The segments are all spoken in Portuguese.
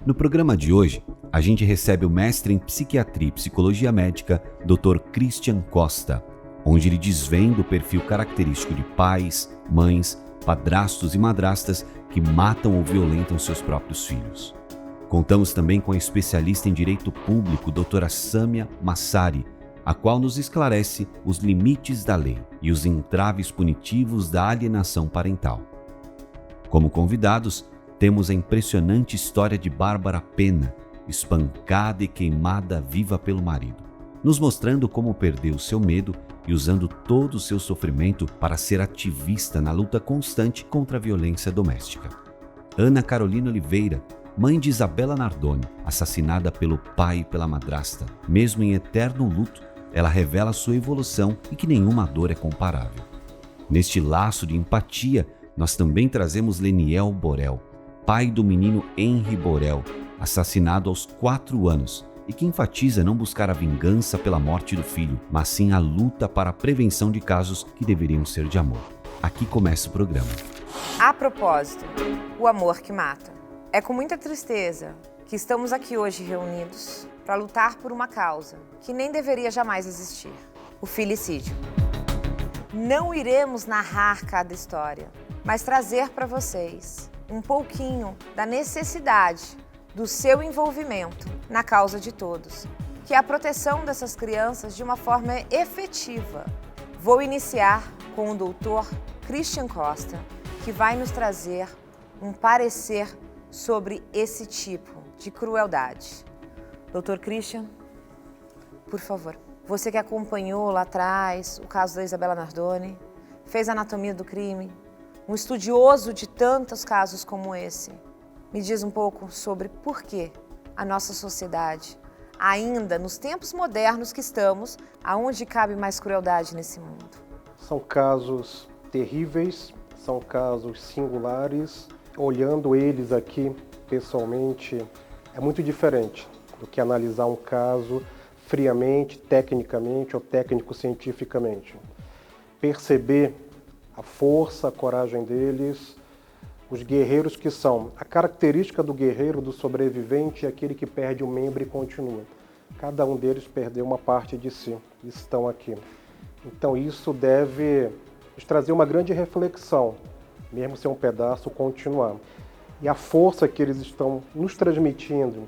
No programa de hoje, a gente recebe o mestre em Psiquiatria e Psicologia Médica, Dr. Christian Costa, onde ele desvenda o perfil característico de pais, mães, padrastos e madrastas que matam ou violentam seus próprios filhos. Contamos também com a especialista em Direito Público, doutora Sâmia Massari, a qual nos esclarece os limites da lei e os entraves punitivos da alienação parental. Como convidados, temos a impressionante história de Bárbara Pena, espancada e queimada viva pelo marido, nos mostrando como perdeu seu medo e usando todo o seu sofrimento para ser ativista na luta constante contra a violência doméstica. Ana Carolina Oliveira, mãe de Isabela Nardoni, assassinada pelo pai e pela madrasta. Mesmo em eterno luto, ela revela sua evolução e que nenhuma dor é comparável. Neste laço de empatia, nós também trazemos Leniel Borel, pai do menino Henri Borel, assassinado aos 4 anos, e que enfatiza não buscar a vingança pela morte do filho, mas sim a luta para a prevenção de casos que deveriam ser de amor. Aqui começa o programa. A propósito, o amor que mata. É com muita tristeza que estamos aqui hoje reunidos para lutar por uma causa que nem deveria jamais existir: o filicídio. Não iremos narrar cada história, mas trazer para vocês um pouquinho da necessidade do seu envolvimento na causa de todos, que é a proteção dessas crianças de uma forma efetiva. Vou iniciar com o Dr. Christian Costa, que vai nos trazer um parecer sobre esse tipo de crueldade. Dr. Christian, por favor. Você que acompanhou lá atrás o caso da Isabela Nardoni, fez a anatomia do crime, um estudioso de tantos casos como esse, me diz um pouco sobre por que a nossa sociedade, ainda nos tempos modernos que estamos, aonde cabe mais crueldade nesse mundo? São casos terríveis, são casos singulares. Olhando eles aqui pessoalmente, é muito diferente do que analisar um caso friamente, tecnicamente ou técnico-cientificamente. Perceber a força, a coragem deles, os guerreiros que são. A característica do guerreiro, do sobrevivente, é aquele que perde um membro e continua. Cada um deles perdeu uma parte de si, estão aqui. Então isso deve nos trazer uma grande reflexão, mesmo ser um pedaço, continuar. E a força que eles estão nos transmitindo,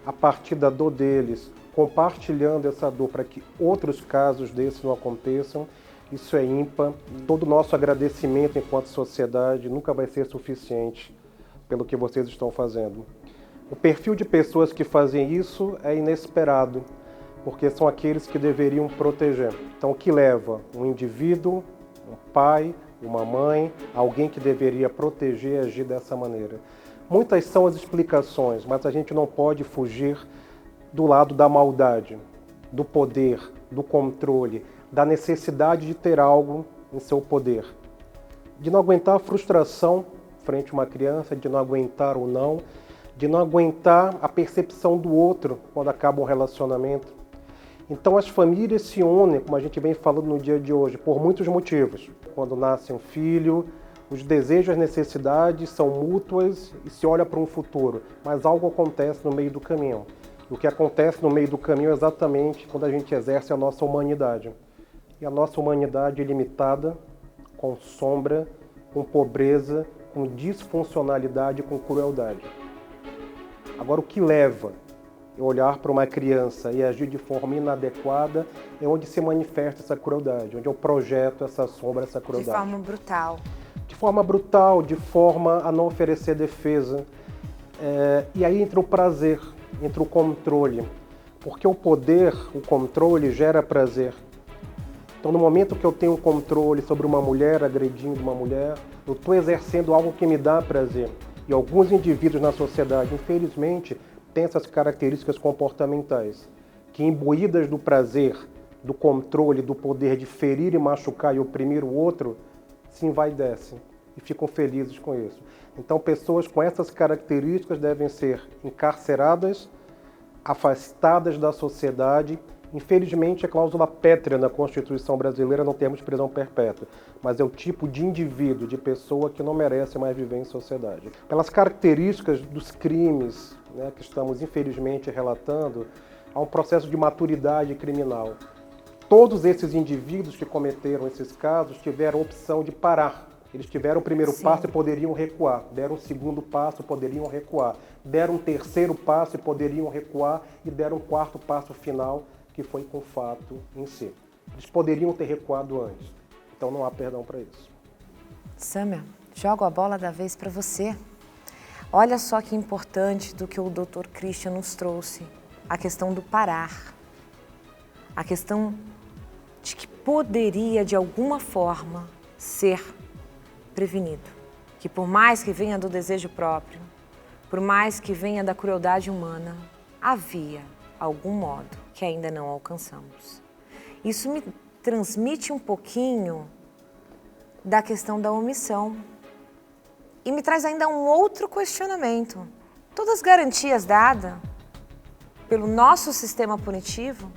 a partir da dor deles, compartilhando essa dor para que outros casos desses não aconteçam, isso é ímpar. Todo o nosso agradecimento enquanto sociedade nunca vai ser suficiente pelo que vocês estão fazendo. O perfil de pessoas que fazem isso é inesperado, porque são aqueles que deveriam proteger. Então, o que leva um indivíduo, um pai, uma mãe, alguém que deveria proteger e agir dessa maneira? Muitas são as explicações, mas a gente não pode fugir do lado da maldade, do poder, do controle, da necessidade de ter algo em seu poder. De não aguentar a frustração frente a uma criança, de não aguentar o não, de não aguentar a percepção do outro quando acaba um relacionamento. Então as famílias se unem, como a gente vem falando no dia de hoje, por muitos motivos. Quando nasce um filho, os desejos e as necessidades são mútuas e se olha para um futuro, mas algo acontece no meio do caminho. O que acontece no meio do caminho é exatamente quando a gente exerce a nossa humanidade. E a nossa humanidade é limitada, com sombra, com pobreza, com disfuncionalidade, com crueldade. Agora, o que leva a olhar para uma criança e agir de forma inadequada é onde se manifesta essa crueldade, onde eu projeto essa sombra, essa crueldade. De forma brutal. De forma brutal, de forma a não oferecer defesa. E aí entra o prazer, entra o controle. Porque o poder, o controle, gera prazer. Então, no momento que eu tenho controle sobre uma mulher, agredindo uma mulher, eu estou exercendo algo que me dá prazer. E alguns indivíduos na sociedade, infelizmente, têm essas características comportamentais, que imbuídas do prazer, do controle, do poder de ferir e machucar e oprimir o outro, se envaidecem e ficam felizes com isso. Então, pessoas com essas características devem ser encarceradas, afastadas da sociedade. Infelizmente, a cláusula pétrea na Constituição brasileira não temos prisão perpétua, mas é o tipo de indivíduo, de pessoa que não merece mais viver em sociedade. Pelas características dos crimes, né, que estamos infelizmente relatando, há um processo de maturidade criminal. Todos esses indivíduos que cometeram esses casos tiveram a opção de parar. Eles tiveram o primeiro passo e poderiam recuar, deram o segundo passo e poderiam recuar, deram um terceiro passo e poderiam recuar e deram um quarto passo final, que foi com o fato em si. Eles poderiam ter recuado antes, então não há perdão para isso. Sâmia, jogo a bola da vez para você. Olha só que importante do que o Dr. Christian nos trouxe, a questão do parar, a questão de que poderia de alguma forma ser prevenido, que por mais que venha do desejo próprio, por mais que venha da crueldade humana, havia algum modo que ainda não alcançamos. Isso me transmite um pouquinho da questão da omissão e me traz ainda um outro questionamento. Todas as garantias dadas pelo nosso sistema punitivo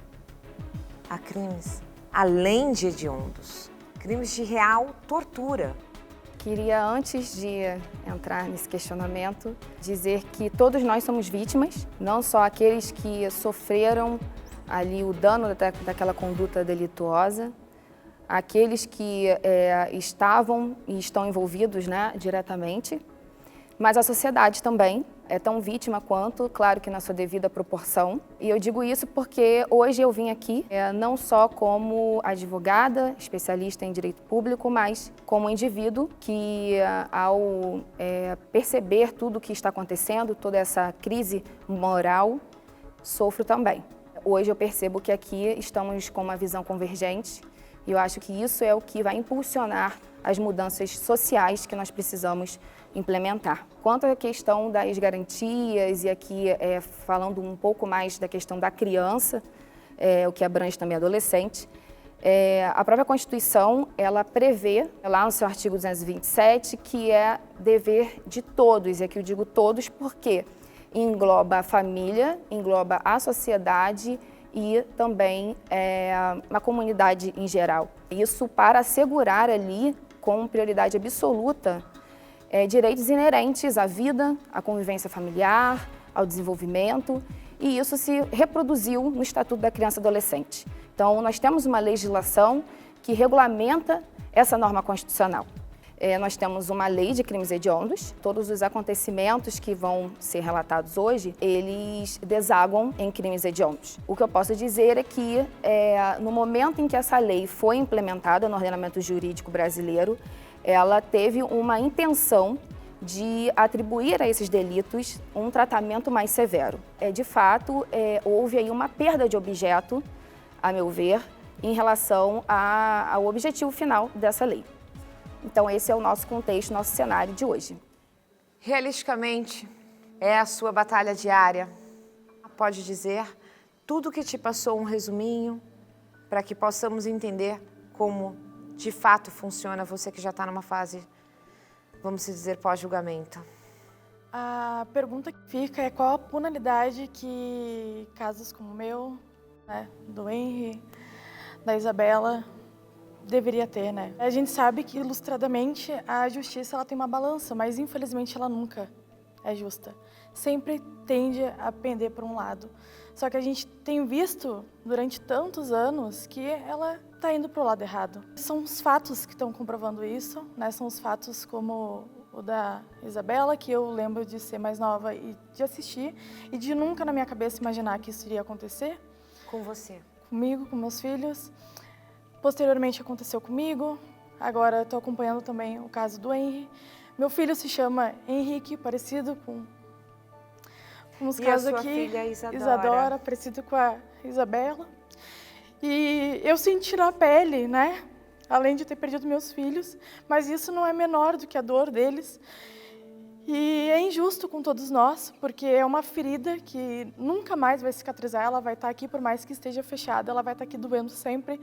a crimes além de hediondos, crimes de real tortura. Queria, antes de entrar nesse questionamento, dizer que todos nós somos vítimas, não só aqueles que sofreram ali o dano daquela conduta delituosa, aqueles que estavam e estão envolvidos, né, diretamente, mas a sociedade também é tão vítima quanto, claro que na sua devida proporção. E eu digo isso porque hoje eu vim aqui não só como advogada, especialista em direito público, mas como indivíduo que, ao perceber tudo o que está acontecendo, toda essa crise moral, sofro também. Hoje eu percebo que aqui estamos com uma visão convergente e eu acho que isso é o que vai impulsionar as mudanças sociais que nós precisamos implementar. Quanto à questão das garantias, e aqui falando um pouco mais da questão da criança, o que abrange também adolescente, a própria Constituição, ela prevê, lá no seu artigo 227, que é dever de todos, e aqui eu digo todos porque engloba a família, engloba a sociedade e também a comunidade em geral. Isso para assegurar ali, com prioridade absoluta, direitos inerentes à vida, à convivência familiar, ao desenvolvimento, e isso se reproduziu no Estatuto da Criança e Adolescente. Então, nós temos uma legislação que regulamenta essa norma constitucional. Nós temos uma lei de crimes hediondos. Todos os acontecimentos que vão ser relatados hoje, eles desaguam em crimes hediondos. O que eu posso dizer é que, no momento em que essa lei foi implementada no ordenamento jurídico brasileiro, ela teve uma intenção de atribuir a esses delitos um tratamento mais severo. De fato, houve aí uma perda de objeto, a meu ver, em relação ao objetivo final dessa lei. Então, esse é o nosso contexto, nosso cenário de hoje. Realisticamente, é a sua batalha diária. Pode dizer tudo que te passou, um resuminho, para que possamos entender como de fato funciona, você que já está numa fase, vamos dizer, pós-julgamento. A pergunta que fica é qual a penalidade que casos como o meu, né, do Henry, da Isabela, deveria ter, né? A gente sabe que, ilustradamente, a justiça ela tem uma balança, mas infelizmente ela nunca é justa. Sempre tende a pender para um lado. Só que a gente tem visto, durante tantos anos, que ela está indo para o lado errado. São os fatos que estão comprovando isso, né? São os fatos como o da Isabela, que eu lembro de ser mais nova e de assistir, e de nunca na minha cabeça imaginar que isso iria acontecer. Com você? Comigo, com meus filhos. Posteriormente aconteceu comigo, agora estou acompanhando também o caso do Henry. Meu filho se chama Henrique, parecido com os casos aqui. Filha Isadora, parecido com a Isabela. E eu senti na pele, né? Além de ter perdido meus filhos, mas isso não é menor do que a dor deles. E é injusto com todos nós, porque é uma ferida que nunca mais vai cicatrizar, ela vai estar aqui por mais que esteja fechada, ela vai estar aqui doendo sempre,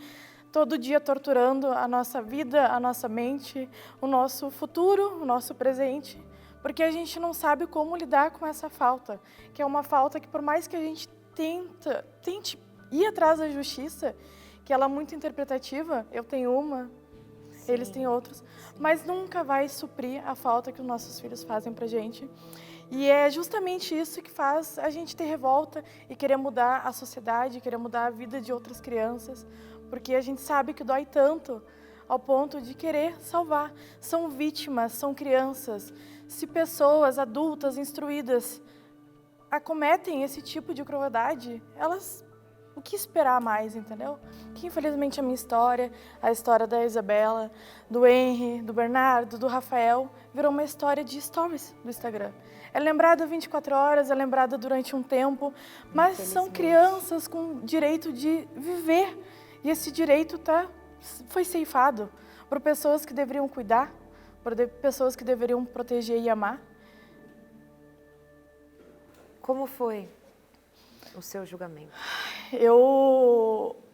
todo dia torturando a nossa vida, a nossa mente, o nosso futuro, o nosso presente, porque a gente não sabe como lidar com essa falta, que é uma falta que por mais que a gente tente ir atrás da justiça, que ela é muito interpretativa, eu tenho uma, eles têm outros, mas nunca vai suprir a falta que os nossos filhos fazem pra gente. E é justamente isso que faz a gente ter revolta e querer mudar a sociedade, querer mudar a vida de outras crianças, porque a gente sabe que dói tanto ao ponto de querer salvar. São vítimas, são crianças. Se pessoas adultas, instruídas, acometem esse tipo de crueldade, elas... O que esperar mais, entendeu? Que infelizmente a minha história, a história da Isabela, do Henry, do Bernardo, do Rafael, virou uma história de stories do Instagram. É lembrada 24 horas, é lembrada durante um tempo, mas são crianças com direito de viver. E esse direito foi ceifado por pessoas que deveriam cuidar, por pessoas que deveriam proteger e amar. Como foi o seu julgamento?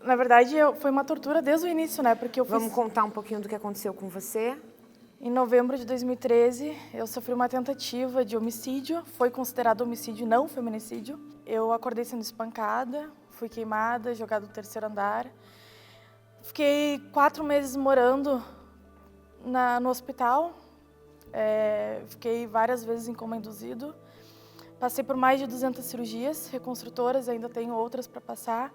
Na verdade, foi uma tortura desde o início, né? Porque Vamos contar um pouquinho do que aconteceu com você? Em novembro de 2013, eu sofri uma tentativa de homicídio. Foi considerado homicídio, não feminicídio. Eu acordei sendo espancada, fui queimada, jogada do 3º andar. Fiquei 4 meses morando no hospital. Fiquei várias vezes em coma induzido. Passei por mais de 200 cirurgias reconstrutoras, ainda tenho outras para passar.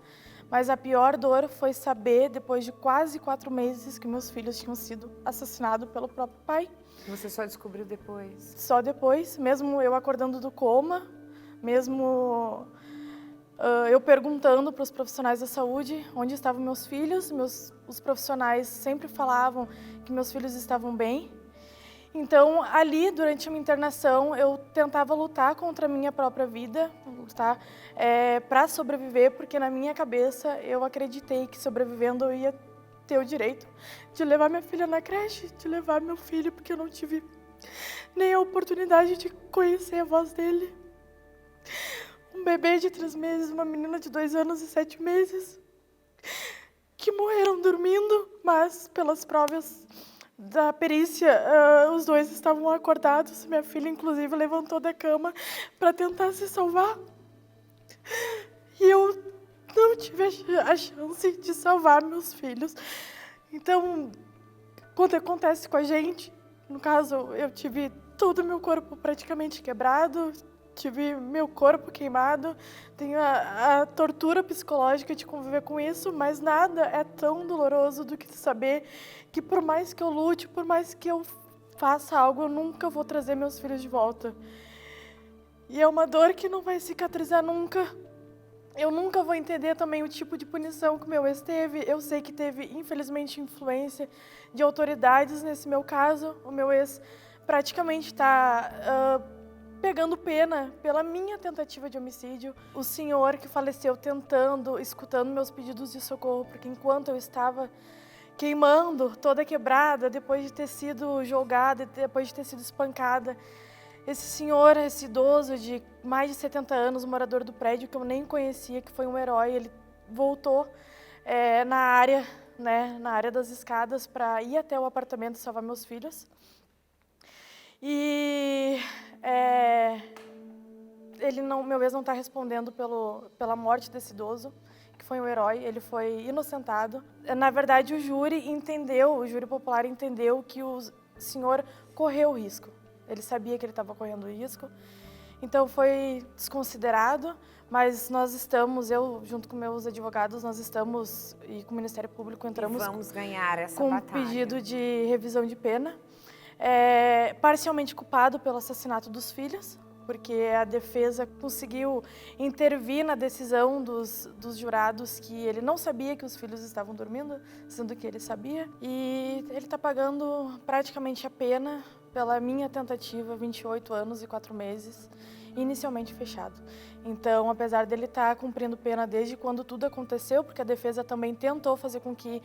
Mas a pior dor foi saber, depois de quase 4 meses, que meus filhos tinham sido assassinados pelo próprio pai. Você só descobriu depois? Só depois, mesmo eu acordando do coma, mesmo eu perguntando para os profissionais da saúde onde estavam meus filhos. Os profissionais sempre falavam que meus filhos estavam bem. Então, ali, durante a minha internação, eu tentava lutar contra a minha própria vida, lutar para sobreviver, porque na minha cabeça eu acreditei que sobrevivendo eu ia ter o direito de levar minha filha na creche, de levar meu filho, porque eu não tive nem a oportunidade de conhecer a voz dele. Um bebê de 3 meses, uma menina de 2 anos e 7 meses, que morreram dormindo, mas pelas provas da perícia, os 2 estavam acordados. Minha filha, inclusive, levantou da cama para tentar se salvar. E eu não tive a chance de salvar meus filhos. Então, quando acontece com a gente, no caso, eu tive todo o meu corpo praticamente quebrado, tive meu corpo queimado, tenho a tortura psicológica de conviver com isso, mas nada é tão doloroso do que saber que por mais que eu lute, por mais que eu faça algo, eu nunca vou trazer meus filhos de volta. E é uma dor que não vai cicatrizar nunca. Eu nunca vou entender também o tipo de punição que o meu ex teve. Eu sei que teve, infelizmente, influência de autoridades nesse meu caso. O meu ex praticamente está pegando pena pela minha tentativa de homicídio. O senhor que faleceu escutando meus pedidos de socorro, porque enquanto eu estava queimando, toda quebrada, depois de ter sido julgada, depois de ter sido espancada, esse senhor, esse idoso de mais de 70 anos, morador do prédio, que eu nem conhecia, que foi um herói, ele voltou na área das escadas para ir até o apartamento salvar meus filhos. E meu ex não está respondendo pela morte desse idoso, que foi um herói, ele foi inocentado. Na verdade, o júri popular entendeu que o senhor correu risco. Ele sabia que ele estava correndo risco, então foi desconsiderado, mas nós estamos, eu junto com meus advogados, e com o Ministério Público entramos vamos ganhar essa com batalha. Pedido de revisão de pena, parcialmente culpado pelo assassinato dos filhos, porque a defesa conseguiu intervir na decisão dos jurados que ele não sabia que os filhos estavam dormindo, sendo que ele sabia, e ele está pagando praticamente a pena pela minha tentativa, 28 anos e 4 meses, inicialmente fechado. Então, apesar dele estar cumprindo pena desde quando tudo aconteceu, porque a defesa também tentou fazer com que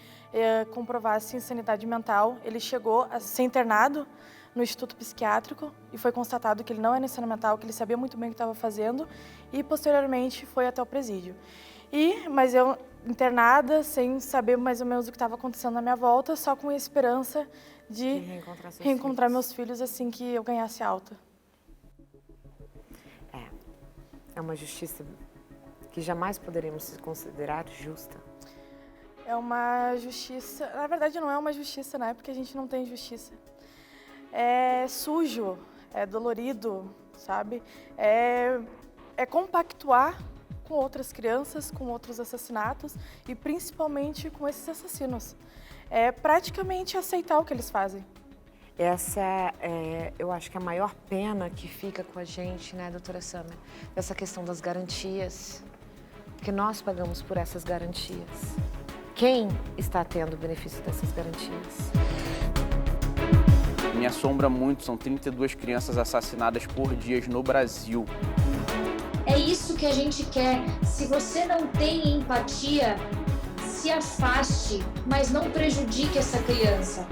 comprovasse insanidade mental, ele chegou a ser internado no Instituto Psiquiátrico e foi constatado que ele não era insanidade mental, que ele sabia muito bem o que estava fazendo e, posteriormente, foi até o presídio. Mas eu, internada, sem saber mais ou menos o que estava acontecendo na minha volta, só com a esperança de reencontrar meus filhos assim que eu ganhasse alta. É uma justiça que jamais poderíamos considerar justa. É uma justiça... Na verdade, não é uma justiça, né? Porque a gente não tem justiça. É sujo, é dolorido, sabe? É compactuar com outras crianças, com outros assassinatos e principalmente com esses assassinos. É praticamente aceitar o que eles fazem. Essa eu acho que a maior pena que fica com a gente, né, doutora Sâmia? Essa questão das garantias, porque nós pagamos por essas garantias. Quem está tendo o benefício dessas garantias? Me assombra muito, são 32 crianças assassinadas por dia no Brasil. É isso que a gente quer. Se você não tem empatia, se afaste, mas não prejudique essa criança.